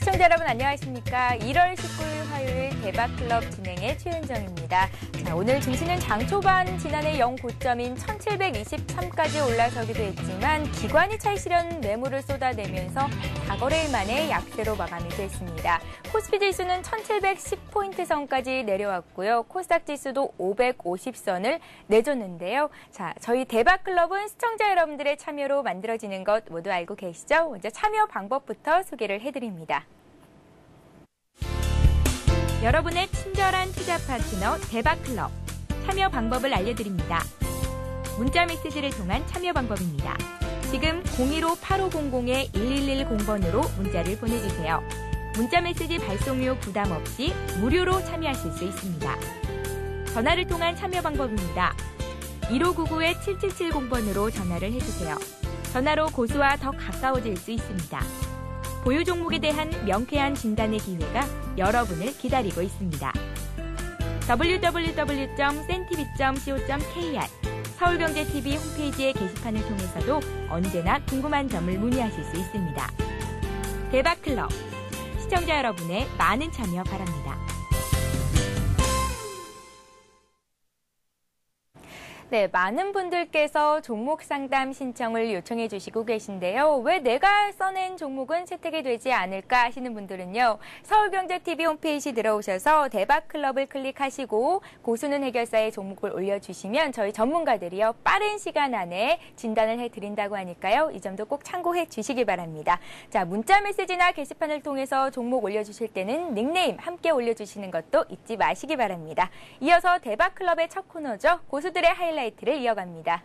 시청자 여러분 안녕하십니까. 1월 19일 화요일 대박클럽 진행의 최은정입니다. 자, 오늘 증시는 장 초반 지난해 0고점인 1723까지 올라서기도 했지만 기관이 차익실현 매물을 쏟아내면서 4거래일 만에 약세로 마감이 됐습니다. 코스피 지수는 1710포인트 선까지 내려왔고요. 코스닥 지수도 550선을 내줬는데요. 자, 저희 대박클럽은 시청자 여러분들의 참여로 만들어지는 것 모두 알고 계시죠? 먼저 참여 방법부터 소개를 해드립니다. 여러분의 친절한 투자 파트너 대박클럽. 참여 방법을 알려드립니다. 문자 메시지를 통한 참여 방법입니다. 지금 015-8500-1110번으로 문자를 보내주세요. 문자 메시지 발송료 부담 없이 무료로 참여하실 수 있습니다. 전화를 통한 참여 방법입니다. 1599-7770번으로 전화를 해주세요. 전화로 고수와 더 가까워질 수 있습니다. 보유 종목에 대한 명쾌한 진단의 기회가 여러분을 기다리고 있습니다. www.sentv.co.kr 서울경제TV 홈페이지의 게시판을 통해서도 언제나 궁금한 점을 문의하실 수 있습니다. 대박클럽, 시청자 여러분의 많은 참여 바랍니다. 네, 많은 분들께서 종목 상담 신청을 요청해 주시고 계신데요. 왜 내가 써낸 종목은 채택이 되지 않을까 하시는 분들은요. 서울경제TV 홈페이지 들어오셔서 대박클럽을 클릭하시고 고수는 해결사의 종목을 올려주시면 저희 전문가들이요. 빠른 시간 안에 진단을 해드린다고 하니까요. 이 점도 꼭 참고해 주시기 바랍니다. 자, 문자 메시지나 게시판을 통해서 종목 올려주실 때는 닉네임 함께 올려주시는 것도 잊지 마시기 바랍니다. 이어서 대박클럽의 첫 코너죠. 고수들의 하이라이트를 이어갑니다.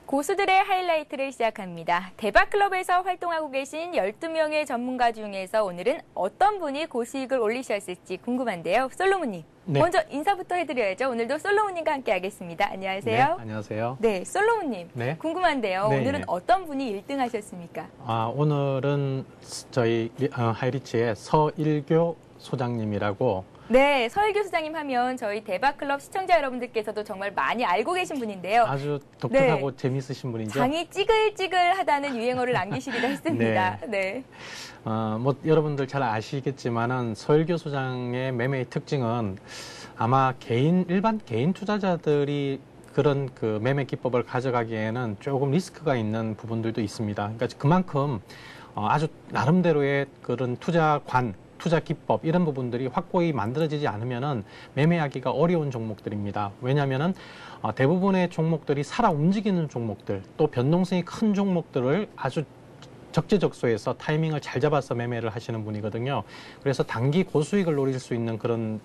고수들의 하이라이트를 시작합니다. 대박클럽에서 활동하고 계신 12명의 전문가 중에서 오늘은 어떤 분이 고수익을 올리셨을지 궁금한데요. 솔로몬님, 네. 먼저 인사부터 해드려야죠. 오늘도 솔로몬님과 함께 하겠습니다. 안녕하세요. 네, 안녕하세요. 네, 솔로몬님, 네. 궁금한데요. 네, 오늘은 어떤 분이 1등 하셨습니까? 오늘은 저희 하이리치의 서일교 소장님이라고. 네, 서일교 소장님 하면 저희 대박클럽 시청자 여러분들께서도 정말 많이 알고 계신 분인데요. 아주 독특하고 네. 재미있으신 분이죠. 장이 찌글찌글하다는 유행어를 남기시기도 했습니다. 네. 뭐 여러분들 잘 아시겠지만은 서일교 소장의 매매의 특징은 아마 일반 개인 투자자들이 그런 그 매매 기법을 가져가기에는 조금 리스크가 있는 부분들도 있습니다. 그러니까 그만큼 아주 나름대로의 그런 투자 기법 이런 부분들이 확고히 만들어지지 않으면은 매매하기가 어려운 종목들입니다. 왜냐하면은 대부분의 종목들이 살아 움직이는 종목들, 또 변동성이 큰 종목들을 아주 적재적소에서 타이밍을 잘 잡아서 매매를 하시는 분이거든요. 그래서 단기 고수익을 노릴 수 있는 그런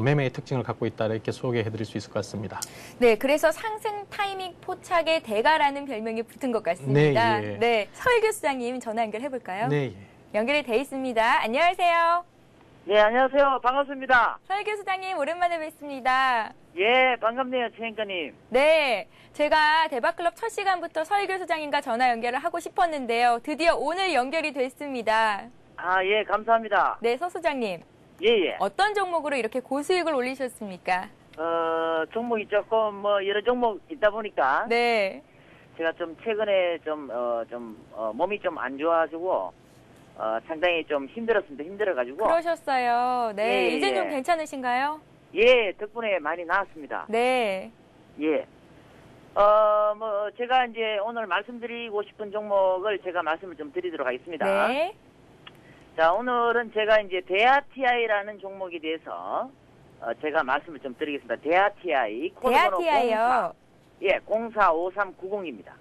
매매의 특징을 갖고 있다 이렇게 소개해드릴 수 있을 것 같습니다. 네, 그래서 상승 타이밍 포착의 대가라는 별명이 붙은 것 같습니다. 네, 예. 네, 서일교 수장님 전화 연결해 볼까요? 네. 예. 연결이 돼 있습니다. 안녕하세요. 네, 안녕하세요. 반갑습니다. 서일교 수장님 오랜만에 뵙습니다. 예, 반갑네요, 최인가님. 네, 제가 대박클럽 첫 시간부터 서일교 수장님과 전화 연결을 하고 싶었는데요. 드디어 오늘 연결이 됐습니다. 아, 예, 감사합니다. 네, 서 소장님. 예. 어떤 종목으로 이렇게 고수익을 올리셨습니까? 종목이 조금 여러 종목 있다 보니까. 네. 제가 좀 최근에 몸이 좀 안 좋아가지고 상당히 좀 힘들어가지고. 그러셨어요. 네. 예, 이제 좀 괜찮으신가요? 예, 덕분에 많이 나았습니다. 네. 예. 제가 이제 오늘 말씀드리고 싶은 종목을 제가 말씀을 좀 드리도록 하겠습니다. 네. 자, 오늘은 제가 이제 대하TI라는 종목에 대해서 제가 말씀을 좀 드리겠습니다. 대하TI. 대하TI요? 예, 045390입니다.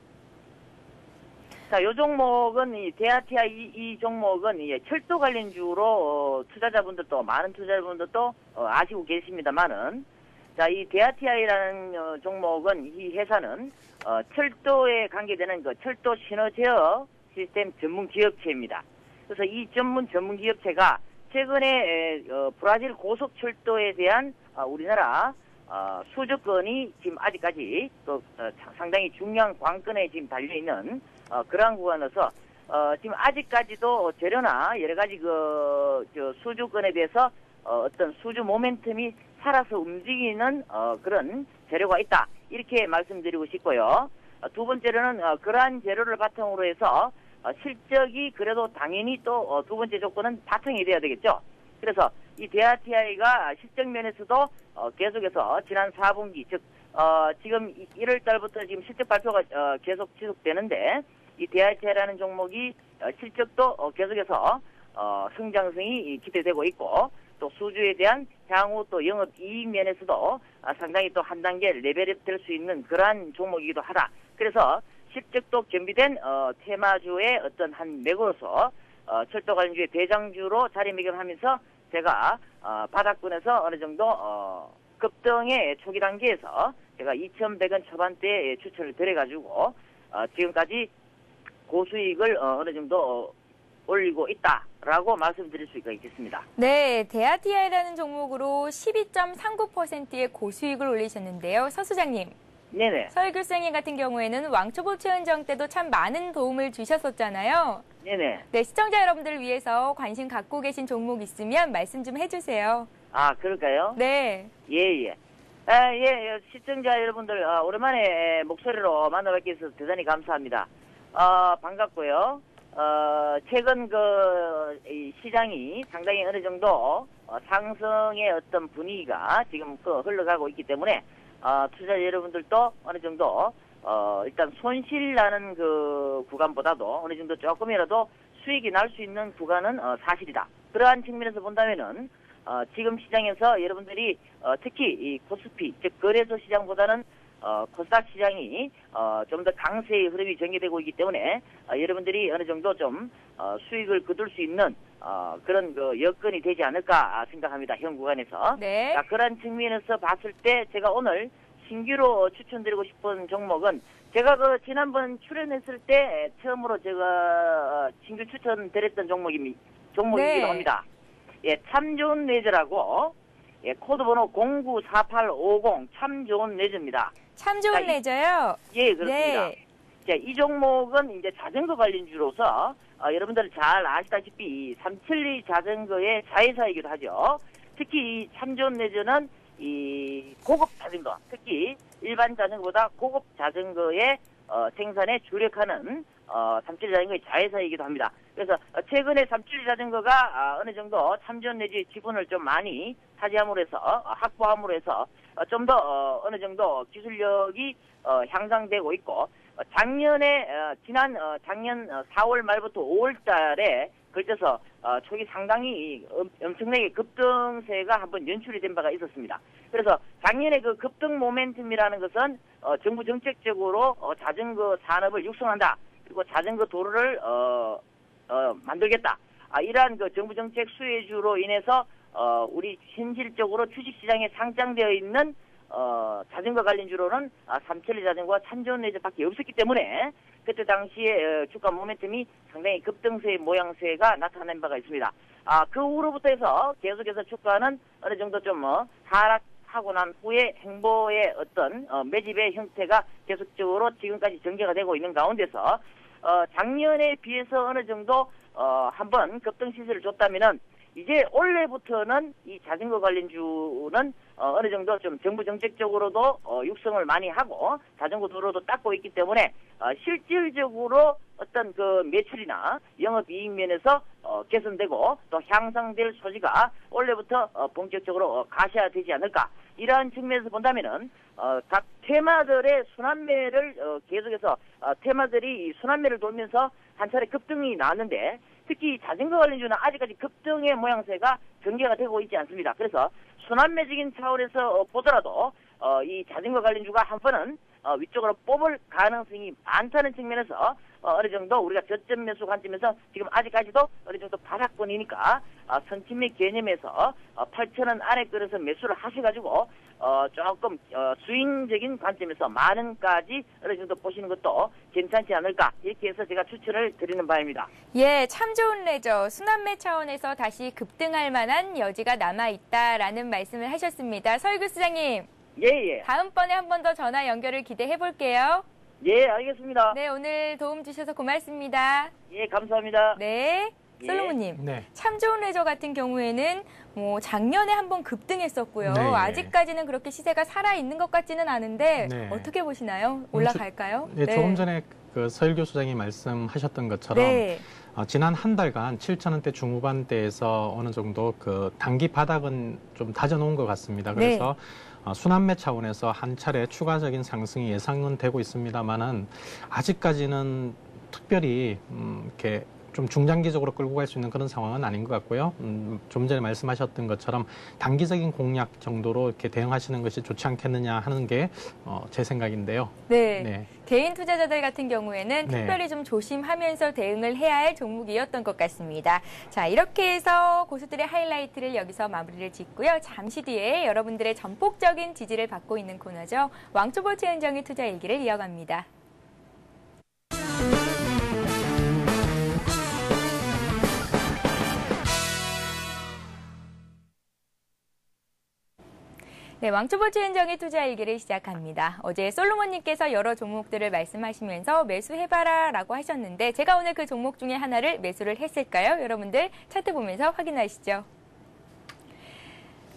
자, 이 종목은 이 대하TI 이 종목은 철도 관련주로 투자자분들도 많은 투자자분들도 아시고 계십니다만은 자, 이 대하TI라는 종목은 이 회사는 철도에 관계되는 그 철도 신호 제어 시스템 전문 기업체입니다. 그래서 이 전문 기업체가 최근에 브라질 고속철도에 대한 우리나라 수주권이 지금 아직까지 또 상당히 중요한 관건에 지금 달려 있는 그러한 구간에서 지금 아직까지도 재료나 여러 가지 수주권에 대해서 어떤 수주 모멘텀이 살아서 움직이는 그런 재료가 있다. 이렇게 말씀드리고 싶고요. 두 번째로는 그러한 재료를 바탕으로 해서 실적이 그래도 당연히 또 두 번째 조건은 바탕이 돼야 되겠죠. 그래서 이 대하TI가 실적 면에서도 계속해서 지난 4분기 즉 지금 1월 달부터 지금 실적 발표가 계속 지속되는데 이 대하TI라는 종목이 실적도 계속해서 성장성이 기대되고 있고 또 수주에 대한 향후 또 영업 이익 면에서도 상당히 또 한 단계 레벨업 될 수 있는 그러한 종목이기도 하다. 그래서 실적도 겸비된 테마주의 어떤 한 맥으로서 철도 관련주의 대장주로 자리매김하면서 제가 바닥권에서 어느 정도 급등의 초기 단계에서 제가 2,100원 초반대에 추천을 드려가지고 지금까지 고수익을 어느 정도 올리고 있다라고 말씀드릴 수가 있겠습니다. 네, 대하TI라는 종목으로 12.39%의 고수익을 올리셨는데요. 서 소장님. 네네. 설교생님 같은 경우에는 왕초보 최은정 때도 참 많은 도움을 주셨었잖아요. 네네. 네, 시청자 여러분들을 위해서 관심 갖고 계신 종목 있으면 말씀 좀 해주세요. 아, 그럴까요? 네. 예. 시청자 여러분들, 오랜만에 목소리로 만나뵙게 해서 대단히 감사합니다. 반갑고요. 최근 이 시장이 상당히 어느 정도 상승의 어떤 분위기가 지금 흘러가고 있기 때문에 투자자 여러분들도 어느 정도 일단 손실 나는 그 구간보다도 어느 정도 조금이라도 수익이 날 수 있는 구간은 사실이다. 그러한 측면에서 본다면은 지금 시장에서 여러분들이 특히 이 코스피 즉 거래소 시장보다는 코스닥 시장이 좀 더 강세의 흐름이 전개되고 있기 때문에 여러분들이 어느 정도 좀 수익을 거둘 수 있는 그런 그 여건이 되지 않을까 생각합니다. 현 구간에서. 네. 자, 그런 측면에서 봤을 때 제가 오늘 신규로 추천드리고 싶은 종목은 제가 지난번 출연했을 때 처음으로 제가 신규 추천드렸던 종목이기도 네. 합니다. 예, 참 좋은 레저라고 예, 코드번호 094850 참 좋은 레저입니다. 참 좋은 레저요? 예, 그렇습니다. 네. 자, 이 종목은 이제 자전거 관련주로서 여러분들 잘 아시다시피 삼천리 자전거의 자회사이기도 하죠. 특히 이 참 좋은 레저는 이 고급 자전거, 특히 일반 자전거보다 고급 자전거의 생산에 주력하는 삼천리 자전거의 자회사이기도 합니다. 그래서 최근에 삼천리 자전거가 어느 정도 참전 내지 지분을 좀 많이 차지함으로 해서 확보함으로 해서 좀 더 어느 정도 기술력이 향상되고 있고 지난 작년 4월 말부터 5월 달에 걸쳐서 초기 상당히 엄청나게 급등세가 한번 연출이 된 바가 있었습니다. 그래서 작년에 그 급등 모멘텀이라는 것은 정부 정책적으로 자전거 산업을 육성한다. 그리고 자전거 도로를 만들겠다. 이러한 그 정부 정책 수혜주로 인해서 우리 현실적으로 주식시장에 상장되어 있는 자전거 관련주로는 삼천리 자전거와 참좋은 레저밖에 없었기 때문에 그때 당시에 주가 모멘텀이 상당히 급등세의 모양새가 나타난 바가 있습니다. 그 후로부터 해서 계속해서 주가는 어느 정도 좀 하락하고 난 후에 행보의 어떤 매집의 형태가 계속적으로 지금까지 전개가 되고 있는 가운데서 작년에 비해서 어느 정도 한번 급등 시세를 줬다면은 이제 올해부터는 이 자전거 관련주는 어느 정도 좀 정부 정책적으로도 육성을 많이 하고 자전거 도로도 닦고 있기 때문에 실질적으로 어떤 그 매출이나 영업이익 면에서 개선되고 또 향상될 소지가 올해부터 본격적으로 가셔야되지 않을까. 이러한 측면에서 본다면은 각 테마들의 순환매를 계속해서 테마들이 이 순환매를 돌면서 한 차례 급등이 나왔는데 특히 자전거 관련주는 아직까지 급등의 모양새가 전개가 되고 있지 않습니다. 그래서 순환매적인 차원에서 보더라도 이 자전거 관련주가 한 번은 위쪽으로 뽑을 가능성이 많다는 측면에서 어느 정도 우리가 저점 매수 관점에서 지금 아직까지도 어느 정도 바닥권이니까 선침매 개념에서 8,000원 안에 끌어서 매수를 하셔가지고 조금 스윙적인 관점에서 만원까지 어느 정도 보시는 것도 괜찮지 않을까 이렇게 해서 제가 추천을 드리는 바입니다. 예, 참 좋은 레저 순환매 차원에서 다시 급등할 만한 여지가 남아있다라는 말씀을 하셨습니다. 설교 수장님. 예. 다음번에 한 번 더 전화 연결을 기대해 볼게요. 예, 알겠습니다. 네, 오늘 도움 주셔서 고맙습니다. 예, 감사합니다. 네. 예. 솔로몬님, 네. 참 좋은 레저 같은 경우에는 뭐 작년에 한번 급등했었고요. 네. 아직까지는 그렇게 시세가 살아있는 것 같지는 않은데 네. 어떻게 보시나요? 올라갈까요? 네, 조금 전에 그 서일교 소장이 말씀하셨던 것처럼 네. 지난 한 달간 7,000원대 중후반대에서 어느 정도 그 단기 바닥은 좀 다져놓은 것 같습니다. 그래서 순환매 차원에서 한 차례 추가적인 상승이 예상은 되고 있습니다만은 아직까지는 특별히 이렇게 좀 중장기적으로 끌고 갈 수 있는 그런 상황은 아닌 것 같고요. 좀 전에 말씀하셨던 것처럼 단기적인 공략 정도로 이렇게 대응하시는 것이 좋지 않겠느냐 하는 게 제 생각인데요. 네. 네. 개인 투자자들 같은 경우에는 네. 특별히 좀 조심하면서 대응을 해야 할 종목이었던 것 같습니다. 자, 이렇게 해서 고수들의 하이라이트를 여기서 마무리를 짓고요. 잠시 뒤에 여러분들의 전폭적인 지지를 받고 있는 코너죠. 왕초보 최은정의 투자 일기를 이어갑니다. 네, 왕초보 최은정의 투자 일기를 시작합니다. 어제 솔로몬님께서 여러 종목들을 말씀하시면서 매수해봐라 라고 하셨는데 제가 오늘 그 종목 중에 하나를 매수를 했을까요? 여러분들 차트 보면서 확인하시죠.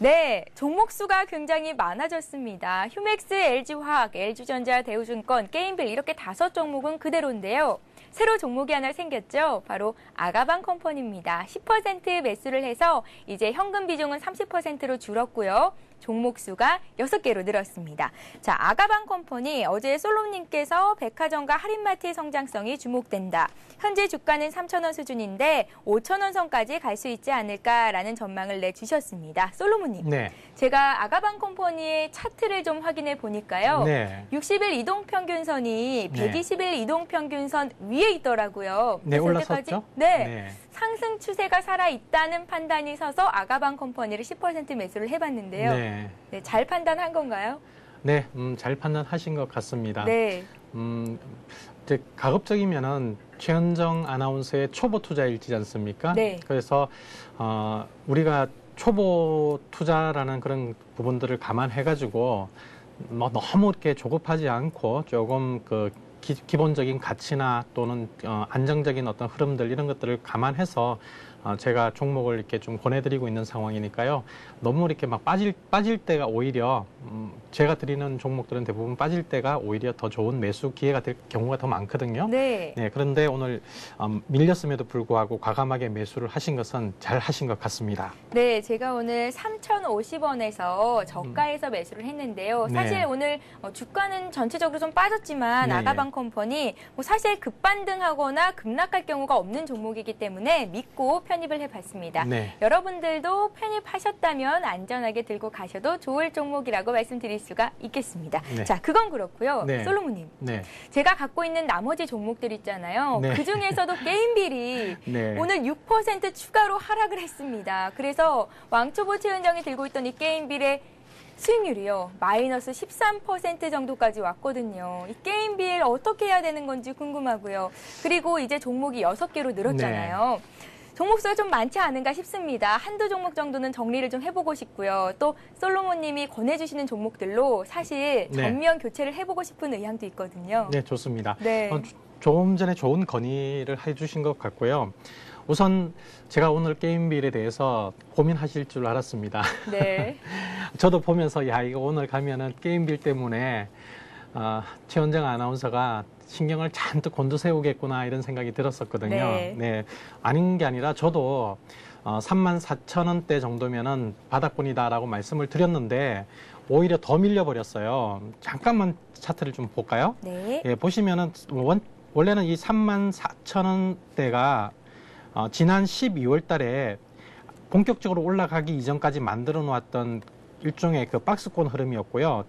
네, 종목 수가 굉장히 많아졌습니다. 휴맥스, LG화학, LG전자, 대우증권, 게임빌 이렇게 5종목은 그대로인데요. 새로 종목이 하나 생겼죠. 바로 아가방 컴퍼니입니다. 10% 매수를 해서 이제 현금 비중은 30%로 줄었고요. 종목 수가 6개로 늘었습니다. 자, 아가방 컴퍼니 어제 솔로님께서 백화점과 할인마트의 성장성이 주목된다. 현재 주가는 3,000원 수준인데 5,000원 선까지 갈 수 있지 않을까라는 전망을 내주셨습니다. 솔로몬님, 네. 제가 아가방 컴퍼니의 차트를 좀 확인해 보니까요. 네. 60일 이동평균선이 네. 120일 이동평균선 위에 있더라고요. 네, 그래서 올라섰죠? 이때까지 네. 상승 추세가 살아있다는 판단이 서서 아가방 컴퍼니를 10% 매수를 해봤는데요. 네. 네, 잘 판단한 건가요? 네, 잘 판단하신 것 같습니다. 네. 이제 가급적이면은 최은정 아나운서의 초보 투자일지지 않습니까? 네. 그래서 우리가 초보 투자라는 그런 부분들을 감안해가지고 뭐 너무 이렇게 조급하지 않고 조금 그 기본적인 가치나 또는 안정적인 어떤 흐름들 이런 것들을 감안해서 제가 종목을 이렇게 좀 권해드리고 있는 상황이니까요. 너무 이렇게 막 빠질 때가 오히려 제가 드리는 종목들은 대부분 빠질 때가 오히려 더 좋은 매수 기회가 될 경우가 더 많거든요. 네. 네, 그런데 오늘 밀렸음에도 불구하고 과감하게 매수를 하신 것은 잘 하신 것 같습니다. 네, 제가 오늘 3,050원에서 저가에서 매수를 했는데요. 사실 네. 오늘 주가는 전체적으로 좀 빠졌지만 네, 아가방 컴퍼니 뭐 사실 급반등하거나 급락할 경우가 없는 종목이기 때문에 믿고 편입을 해봤습니다. 네. 여러분들도 편입하셨다면 안전하게 들고 가셔도 좋을 종목이라고 말씀드릴 수가 있겠습니다. 네. 자, 그건 그렇고요. 네. 솔로몬님, 네. 제가 갖고 있는 나머지 종목들 있잖아요. 네. 그중에서도 게임빌이 네. 오늘 6% 추가로 하락을 했습니다. 그래서 왕초보 최은정이 들고 있던 이 게임빌의 수익률이요. 마이너스 13% 정도까지 왔거든요. 이 게임빌 어떻게 해야 되는 건지 궁금하고요. 그리고 이제 종목이 6개로 늘었잖아요. 종목 수가 좀 많지 않은가 싶습니다. 한두 종목 정도는 정리를 좀 해보고 싶고요. 또 솔로몬님이 권해주시는 종목들로 사실 네. 전면 교체를 해보고 싶은 의향도 있거든요. 네, 좋습니다. 네. 조금 전에 좋은 건의를 해주신 것 같고요. 우선 제가 오늘 게임빌에 대해서 고민하실 줄 알았습니다. 네. 저도 보면서 야 이거 오늘 가면은 게임빌 때문에 최은정 아나운서가 신경을 잔뜩 곤두세우겠구나 이런 생각이 들었었거든요. 네. 아닌 게 아니라 저도 34,000원대 정도면은 바닥권이다라고 말씀을 드렸는데 오히려 더 밀려버렸어요. 잠깐만 차트를 좀 볼까요? 네. 예, 보시면은 원래는 이 34,000원대가 지난 12월 달에 본격적으로 올라가기 이전까지 만들어 놓았던 일종의 그 박스권 흐름이었고요.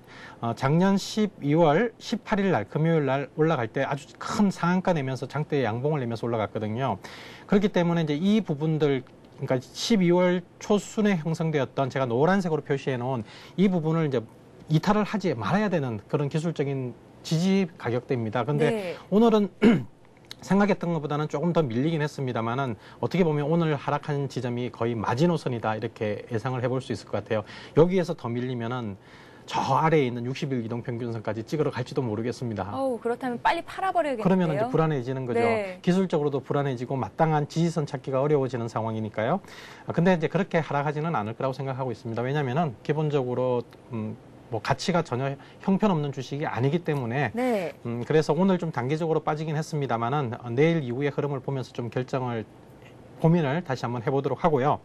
작년 12월 18일 날 금요일 날 올라갈 때 아주 큰 상한가 내면서 장대 양봉을 내면서 올라갔거든요. 그렇기 때문에 이제 이 부분들 그러니까 12월 초순에 형성되었던 제가 노란색으로 표시해 놓은 이 부분을 이제 이탈을 하지 말아야 되는 그런 기술적인 지지 가격대입니다. 근데 네. 오늘은 생각했던 것보다는 조금 더 밀리긴 했습니다만은 어떻게 보면 오늘 하락한 지점이 거의 마지노선이다 이렇게 예상을 해볼 수 있을 것 같아요. 여기에서 더 밀리면은 저 아래에 있는 60일 이동 평균선까지 찍으러 갈지도 모르겠습니다. 그렇다면 빨리 팔아버려야겠네요. 그러면 이제 불안해지는 거죠. 네. 기술적으로도 불안해지고 마땅한 지지선 찾기가 어려워지는 상황이니까요. 근데 이제 그렇게 하락하지는 않을 거라고 생각하고 있습니다. 왜냐하면은 기본적으로 뭐 가치가 전혀 형편없는 주식이 아니기 때문에 네. 그래서 오늘 좀 단기적으로 빠지긴 했습니다만은 내일 이후의 흐름을 보면서 좀 고민을 다시 한번 해보도록 하고요.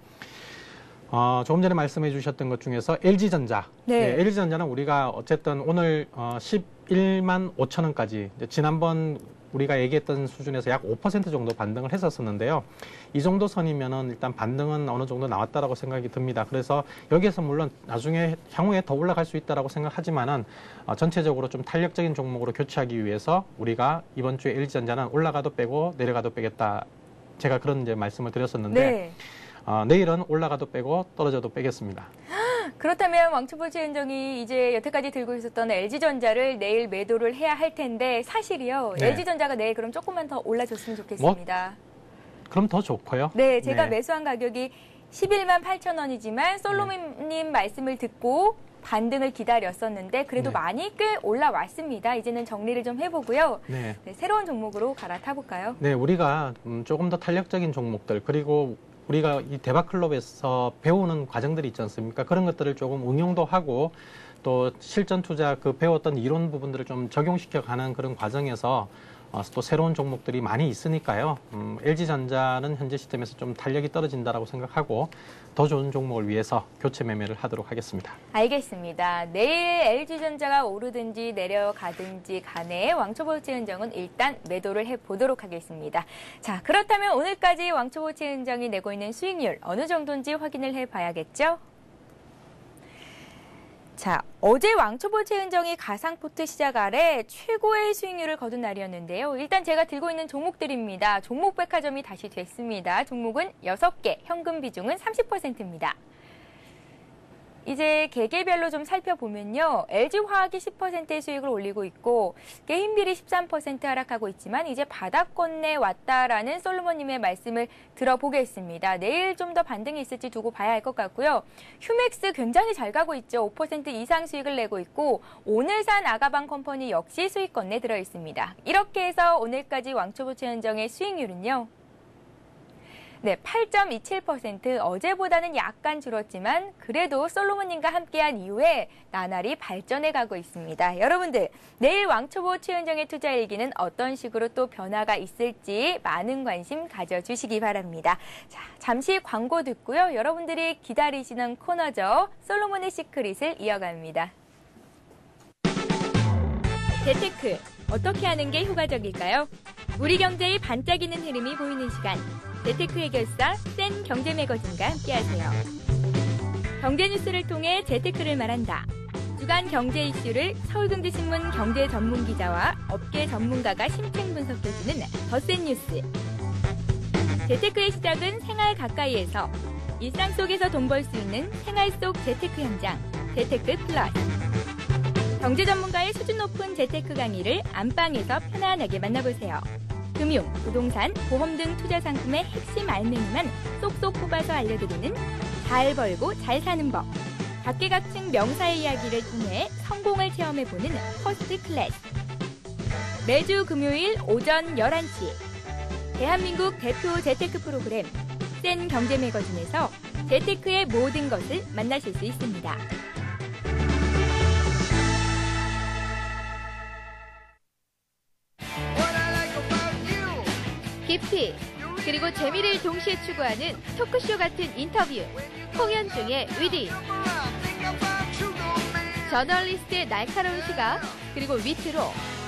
조금 전에 말씀해 주셨던 것 중에서 LG전자. 네. LG전자는 우리가 어쨌든 오늘 11만 5천 원까지 지난번 우리가 얘기했던 수준에서 약 5% 정도 반등을 했었었는데요. 이 정도 선이면은 일단 반등은 어느 정도 나왔다라고 생각이 듭니다. 그래서 여기에서 물론 나중에 향후에 더 올라갈 수 있다라고 생각하지만은 전체적으로 좀 탄력적인 종목으로 교체하기 위해서 우리가 이번 주에 LG전자는 올라가도 빼고 내려가도 빼겠다. 제가 그런 이제 말씀을 드렸었는데 네. 내일은 올라가도 빼고 떨어져도 빼겠습니다. 그렇다면 왕초보채은정이 이제 여태까지 들고 있었던 LG전자를 내일 매도를 해야 할 텐데 사실이요. 네. LG전자가 내일 그럼 조금만 더 올라줬으면 좋겠습니다. 그럼 더 좋고요. 네, 제가 매수한 가격이 11만 8천 원이지만 솔로몬님 말씀을 듣고 반등을 기다렸었는데 그래도 네. 많이 꽤 올라왔습니다. 이제는 정리를 좀 해보고요. 네. 네, 새로운 종목으로 갈아타볼까요? 네, 우리가 조금 더 탄력적인 종목들 그리고 우리가 이 대박클럽에서 배우는 과정들이 있지 않습니까? 그런 것들을 조금 응용도 하고 또 실전 투자 배웠던 이론 부분들을 좀 적용시켜가는 그런 과정에서 또 새로운 종목들이 많이 있으니까요. LG전자는 현재 시점에서 좀 탄력이 떨어진다라고 생각하고 더 좋은 종목을 위해서 교체 매매를 하도록 하겠습니다. 알겠습니다. 내일 LG전자가 오르든지 내려가든지 간에 왕초보채은정은 일단 매도를 해보도록 하겠습니다. 자, 그렇다면 오늘까지 왕초보채은정이 내고 있는 수익률 어느 정도인지 확인을 해봐야겠죠? 자, 어제 왕초보채은정이 가상포트 시작 아래 최고의 수익률을 거둔 날이었는데요. 일단 제가 들고 있는 종목들입니다. 종목백화점이 다시 됐습니다. 종목은 6개, 현금 비중은 30%입니다. 이제 개개별로 좀 살펴보면요. LG화학이 10%의 수익을 올리고 있고 게임빌이 13% 하락하고 있지만 이제 바닥권에 왔다라는 솔로몬님의 말씀을 들어보겠습니다. 내일 좀 더 반등이 있을지 두고 봐야 할 것 같고요. 휴맥스 굉장히 잘 가고 있죠. 5% 이상 수익을 내고 있고 오늘산 아가방 컴퍼니 역시 수익권에 들어있습니다. 이렇게 해서 오늘까지 왕초보채은정의 수익률은요. 네, 8.27%. 어제보다는 약간 줄었지만 그래도 솔로몬님과 함께한 이후에 나날이 발전해 가고 있습니다. 여러분들, 내일 왕초보 최은정의 투자 일기는 어떤 식으로 또 변화가 있을지 많은 관심 가져주시기 바랍니다. 자, 잠시 광고 듣고요. 여러분들이 기다리시는 코너죠. 솔로몬의 시크릿을 이어갑니다. 재테크, 어떻게 하는 게 효과적일까요? 우리 경제의 반짝이는 흐름이 보이는 시간. 재테크 해결사 센 경제매거진과 함께하세요. 경제뉴스를 통해 재테크를 말한다. 주간 경제 이슈를 서울경제신문 경제 전문 기자와 업계 전문가가 심층 분석해주는 더 센 뉴스. 재테크의 시작은 생활 가까이에서 일상 속에서 돈 벌 수 있는 생활 속 재테크 현장. 재테크 플러스. 경제 전문가의 수준 높은 재테크 강의를 안방에서 편안하게 만나보세요. 금융, 부동산, 보험 등 투자 상품의 핵심 알맹이만 쏙쏙 뽑아서 알려드리는 잘 벌고 잘 사는 법. 각계각층 명사의 이야기를 통해 성공을 체험해보는 퍼스트 클래스. 매주 금요일 오전 11시. 대한민국 대표 재테크 프로그램 센 경제매거진에서 재테크의 모든 것을 만나실 수 있습니다. 깊이 그리고 재미를 동시에 추구하는 토크쇼 같은 인터뷰 홍현중의 위디. 저널리스트의 날카로운 시각 그리고 위트로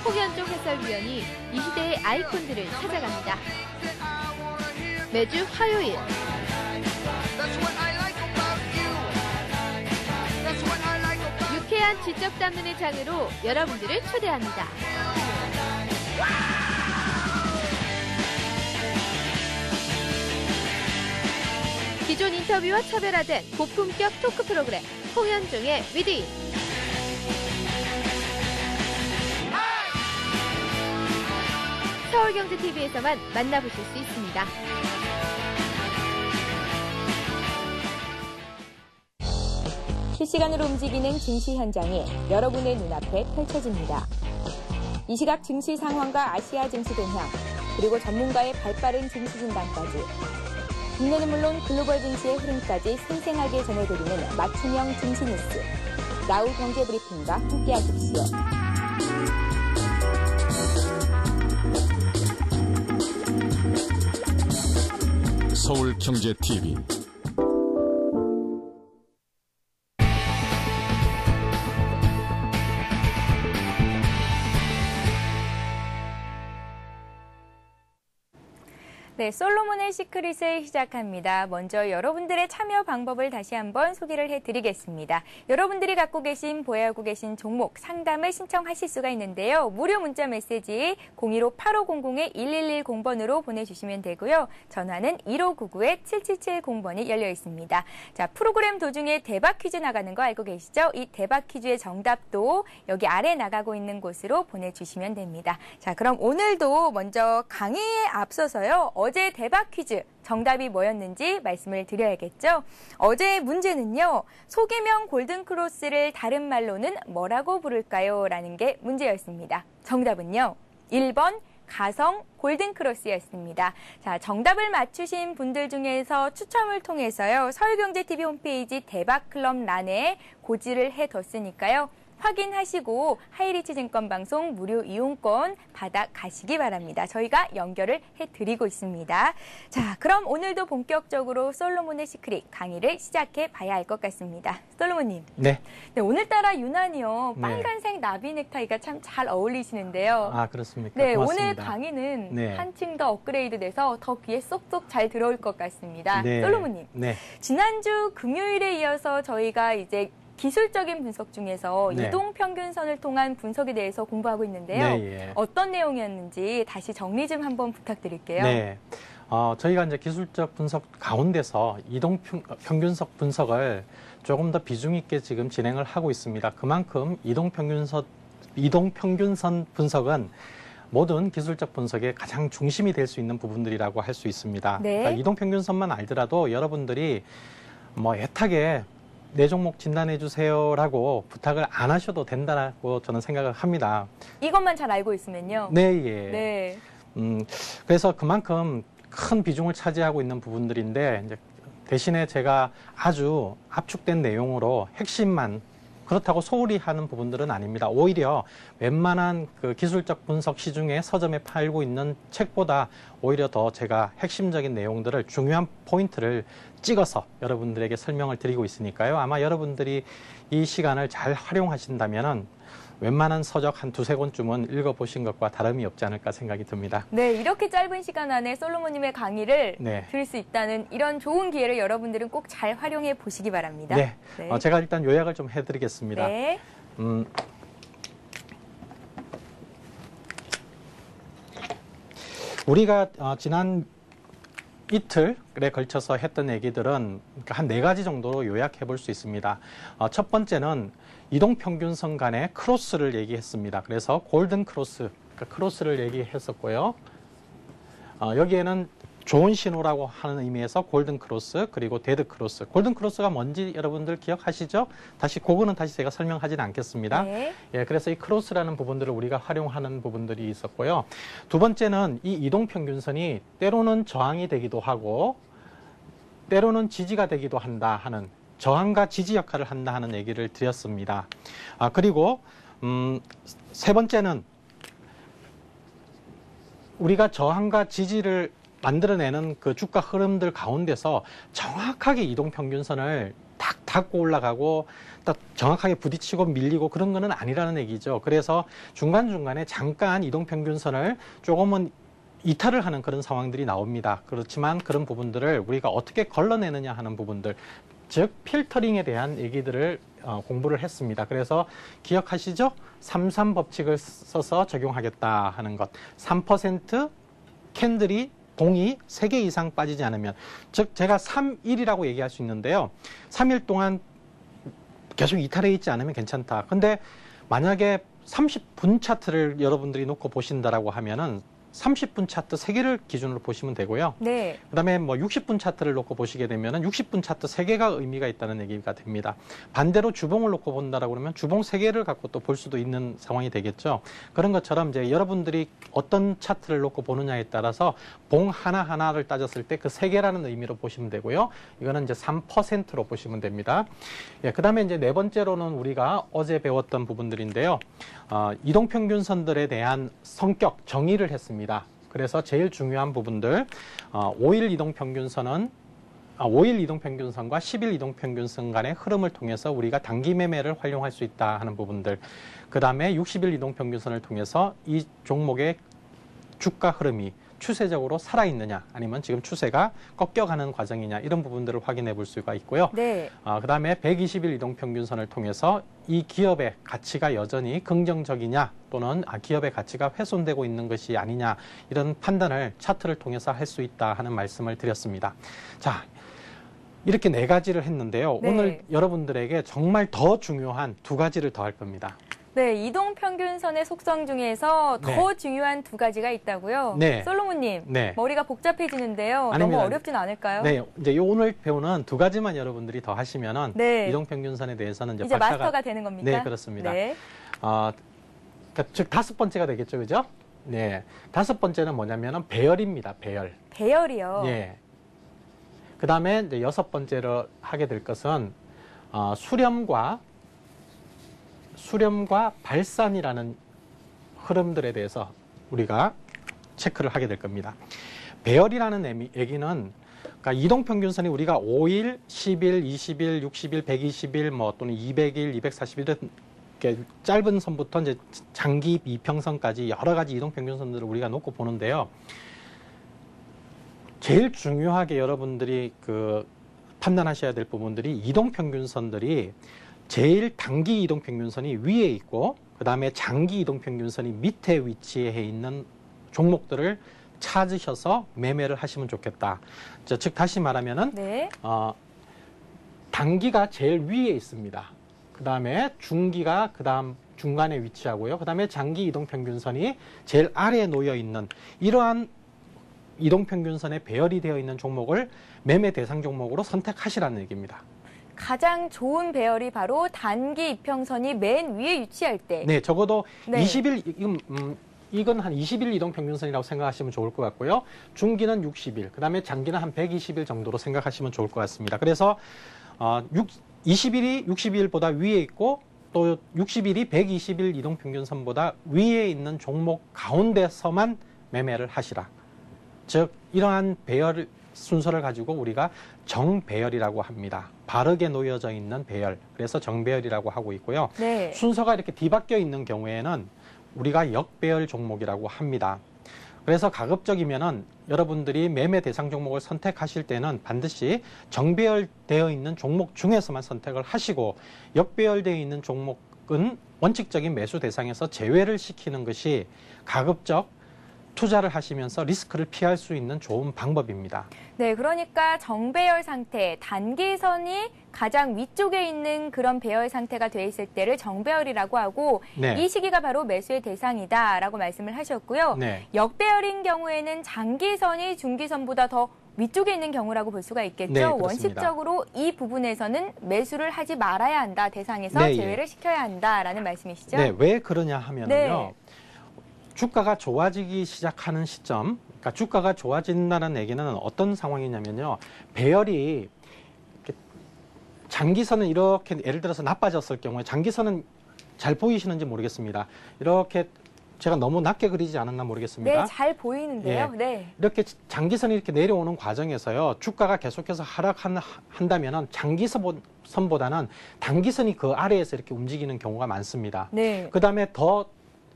홍현중 해설위원이 이 시대의 아이콘들을 찾아갑니다. 매주 화요일 유쾌한 지적 담론의 장으로 여러분들을 초대합니다. 기존 인터뷰와 차별화된 고품격 토크 프로그램 홍현중의 위디. 서울경제TV에서만 만나보실 수 있습니다. 실시간으로 움직이는 증시 현장이 여러분의 눈앞에 펼쳐집니다. 이 시각 증시 상황과 아시아 증시 동향, 그리고 전문가의 발빠른 증시 진단까지 국내는 물론 글로벌 증시의 흐름까지 생생하게 전해드리는 맞춤형 증시 뉴스. 나우 경제브리핑과 함께하십시오. 서울경제TV 네, 솔로몬의 시크릿을 시작합니다. 먼저 여러분들의 참여 방법을 다시 한번 소개를 해드리겠습니다. 여러분들이 갖고 계신, 보유하고 계신 종목 상담을 신청하실 수가 있는데요. 무료 문자 메시지 015-8500-1110번으로 보내주시면 되고요. 전화는 1599-7770번이 열려 있습니다. 자, 프로그램 도중에 대박 퀴즈 나가는 거 알고 계시죠? 이 대박 퀴즈의 정답도 여기 아래 나가고 있는 곳으로 보내주시면 됩니다. 자, 그럼 오늘도 먼저 강의에 앞서서요. 어제 대박 퀴즈 정답이 뭐였는지 말씀을 드려야겠죠. 어제의 문제는요. 소개명 골든크로스를 다른 말로는 뭐라고 부를까요? 라는 게 문제였습니다. 정답은요. 1번 가성 골든크로스였습니다. 자, 정답을 맞추신 분들 중에서 추첨을 통해서요. 서울경제TV 홈페이지 대박클럽란에 고지를 해뒀으니까요. 확인하시고 하이리치 증권방송 무료 이용권 받아 가시기 바랍니다. 저희가 연결을 해드리고 있습니다. 자, 그럼 오늘도 본격적으로 솔로몬의 시크릿 강의를 시작해 봐야 할 것 같습니다. 솔로몬님. 네. 네, 오늘따라 유난히요. 네. 빨간색 나비 넥타이가 참 잘 어울리시는데요. 아, 그렇습니까? 네, 고맙습니다. 오늘 강의는 네. 한층 더 업그레이드 돼서 더 귀에 쏙쏙 잘 들어올 것 같습니다. 네. 솔로몬님. 네. 지난주 금요일에 이어서 저희가 이제 기술적인 분석 중에서 네. 이동평균선을 통한 분석에 대해서 공부하고 있는데요. 네, 예. 어떤 내용이었는지 다시 정리 좀 한번 부탁드릴게요. 네. 저희가 이제 기술적 분석 가운데서 이동평균선 분석을 조금 더 비중 있게 지금 진행을 하고 있습니다. 그만큼 이동평균선 분석은 모든 기술적 분석의 가장 중심이 될 수 있는 부분들이라고 할 수 있습니다. 네. 그러니까 이동평균선만 알더라도 여러분들이 애타게 내 종목 진단해 주세요라고 부탁을 안 하셔도 된다고 저는 생각을 합니다. 이것만 잘 알고 있으면요. 네, 예. 네. 그래서 그만큼 큰 비중을 차지하고 있는 부분들인데 이제 대신에 제가 아주 압축된 내용으로 핵심만 그렇다고 소홀히 하는 부분들은 아닙니다. 오히려 웬만한 그 기술적 분석 시중에 서점에 팔고 있는 책보다 오히려 더 제가 핵심적인 내용들을 중요한 포인트를 찍어서 여러분들에게 설명을 드리고 있으니까요. 아마 여러분들이 이 시간을 잘 활용하신다면은 웬만한 서적 한 두세 권쯤은 읽어보신 것과 다름이 없지 않을까 생각이 듭니다. 네, 이렇게 짧은 시간 안에 솔로몬님의 강의를 네. 들을 수 있다는 이런 좋은 기회를 여러분들은 꼭 잘 활용해 보시기 바랍니다. 네, 네. 제가 일단 요약을 좀 해드리겠습니다. 네. 우리가 지난 이틀에 걸쳐서 했던 얘기들은 한 4가지 정도로 요약해 볼 수 있습니다. 첫 번째는 이동평균선 간의 크로스를 얘기했습니다. 그래서 골든 크로스, 그러니까 크로스를 얘기했었고요. 여기에는 좋은 신호라고 하는 의미에서 골든 크로스, 그리고 데드 크로스. 골든 크로스가 뭔지 여러분들 기억하시죠? 그거는 다시 제가 설명하지는 않겠습니다. 네. 예, 그래서 이 크로스라는 부분들을 우리가 활용하는 부분들이 있었고요. 두 번째는 이 이동평균선이 때로는 저항이 되기도 하고, 때로는 지지가 되기도 한다 하는, 저항과 지지 역할을 한다 하는 얘기를 드렸습니다. 그리고 세 번째는 우리가 저항과 지지를 만들어내는 그 주가 흐름들 가운데서 정확하게 이동평균선을 딱 닫고 올라가고 딱 정확하게 부딪히고 밀리고 그런 거는 아니라는 얘기죠. 그래서 중간중간에 잠깐 이동평균선을 조금은 이탈을 하는 그런 상황들이 나옵니다. 그렇지만 그런 부분들을 우리가 어떻게 걸러내느냐 하는 부분들, 즉 필터링에 대한 얘기들을 공부를 했습니다. 그래서 기억하시죠? 3-3 법칙을 써서 적용하겠다 하는 것. 3% 캔들이 동이 3개 이상 빠지지 않으면, 즉 제가 3일이라고 얘기할 수 있는데요. 3일 동안 계속 이탈해 있지 않으면 괜찮다. 근데 만약에 30분 차트를 여러분들이 놓고 보신다라고 하면은 30분 차트 3개를 기준으로 보시면 되고요. 네. 그다음에 뭐 60분 차트를 놓고 보시게 되면은 60분 차트 3개가 의미가 있다는 얘기가 됩니다. 반대로 주봉을 놓고 본다라고 그러면 주봉 3개를 갖고 또 볼 수도 있는 상황이 되겠죠. 그런 것처럼 이제 여러분들이 어떤 차트를 놓고 보느냐에 따라서 봉 하나하나를 따졌을 때 그 3개라는 의미로 보시면 되고요. 이거는 이제 3%로 보시면 됩니다. 예, 그다음에 이제 네 번째로는 우리가 어제 배웠던 부분들인데요. 이동평균선들에 대한 성격 정의를 했습니다. 그래서 제일 중요한 부분들 5일 이동평균선과 10일 이동평균선 간의 흐름을 통해서 우리가 단기 매매를 활용할 수 있다 하는 부분들, 그 다음에 60일 이동평균선을 통해서 이 종목의 주가 흐름이 추세적으로 살아있느냐 아니면 지금 추세가 꺾여가는 과정이냐 이런 부분들을 확인해 볼 수가 있고요. 네. 그 다음에 120일 이동평균선을 통해서 이 기업의 가치가 여전히 긍정적이냐 또는 기업의 가치가 훼손되고 있는 것이 아니냐 이런 판단을 차트를 통해서 할 수 있다 하는 말씀을 드렸습니다. 자, 이렇게 4가지를 했는데요. 네. 오늘 여러분들에게 정말 더 중요한 2가지를 더 할 겁니다. 네, 이동평균선의 속성 중에서 더 네. 중요한 2가지가 있다고요. 네. 솔로몬님, 네. 머리가 복잡해지는데요. 아닙니다. 너무 어렵진 않을까요? 네, 이제 오늘 배우는 2가지만 여러분들이 더 하시면은 네. 이동평균선에 대해서는 이제 마스터가 되는 겁니까? 네, 그렇습니다. 네. 즉 5번째가 되겠죠, 그죠? 네, 5번째는 뭐냐면은 배열입니다. 배열. 배열이요. 예. 그 다음에 이제 6번째로 하게 될 것은 수렴과 발산이라는 흐름들에 대해서 우리가 체크를 하게 될 겁니다. 배열이라는 얘기는 그러니까 이동평균선이 우리가 5일, 10일, 20일, 60일, 120일 뭐 또는 200일, 240일 이렇게 짧은 선부터 이제 장기 이평선까지 여러 가지 이동평균선들을 우리가 놓고 보는데요. 제일 중요하게 여러분들이 판단하셔야 될 부분들이 이동평균선들이 제일 단기 이동평균선이 위에 있고 그다음에 장기 이동평균선이 밑에 위치해 있는 종목들을 찾으셔서 매매를 하시면 좋겠다. 즉 다시 말하면은 네. 단기가 제일 위에 있습니다. 그다음에 중기가 그다음 중간에 위치하고요. 그다음에 장기 이동평균선이 제일 아래에 놓여 있는 이러한 이동평균선에 배열이 되어 있는 종목을 매매 대상 종목으로 선택하시라는 얘기입니다. 가장 좋은 배열이 바로 단기 이평선이 맨 위에 위치할 때. 네, 적어도 네. 20일, 이건 한 20일 이동평균선이라고 생각하시면 좋을 것 같고요. 중기는 60일, 그 다음에 장기는 한 120일 정도로 생각하시면 좋을 것 같습니다. 그래서 20일이 60일보다 위에 있고 또 60일이 120일 이동평균선보다 위에 있는 종목 가운데서만 매매를 하시라. 즉 이러한 배열 순서를 가지고 우리가 정배열이라고 합니다. 바르게 놓여져 있는 배열. 그래서 정배열이라고 하고 있고요. 네. 순서가 이렇게 뒤바뀌어 있는 경우에는 우리가 역배열 종목이라고 합니다. 그래서 가급적이면은 여러분들이 매매 대상 종목을 선택하실 때는 반드시 정배열되어 있는 종목 중에서만 선택을 하시고 역배열되어 있는 종목은 원칙적인 매수 대상에서 제외를 시키는 것이 가급적 투자를 하시면서 리스크를 피할 수 있는 좋은 방법입니다. 네, 그러니까 정배열 상태, 단기선이 가장 위쪽에 있는 그런 배열 상태가 돼 있을 때를 정배열이라고 하고 네. 이 시기가 바로 매수의 대상이다라고 말씀을 하셨고요. 네. 역배열인 경우에는 장기선이 중기선보다 더 위쪽에 있는 경우라고 볼 수가 있겠죠. 네, 그렇습니다. 원칙적으로 이 부분에서는 매수를 하지 말아야 한다. 대상에서 네, 제외를 시켜야 한다라는 말씀이시죠? 네, 왜 그러냐 하면은요. 네. 주가가 좋아지기 시작하는 시점, 그러니까 주가가 좋아진다는 얘기는 어떤 상황이냐면요. 배열이 장기선은 이렇게 예를 들어서 나빠졌을 경우에 장기선은 잘 보이시는지 모르겠습니다. 이렇게 제가 너무 낮게 그리지 않았나 모르겠습니다. 네, 잘 보이는데요. 예. 네. 이렇게 장기선이 이렇게 내려오는 과정에서요. 주가가 계속해서 하락한다면은 장기선보다는 단기선이 그 아래에서 이렇게 움직이는 경우가 많습니다. 네. 그다음에 더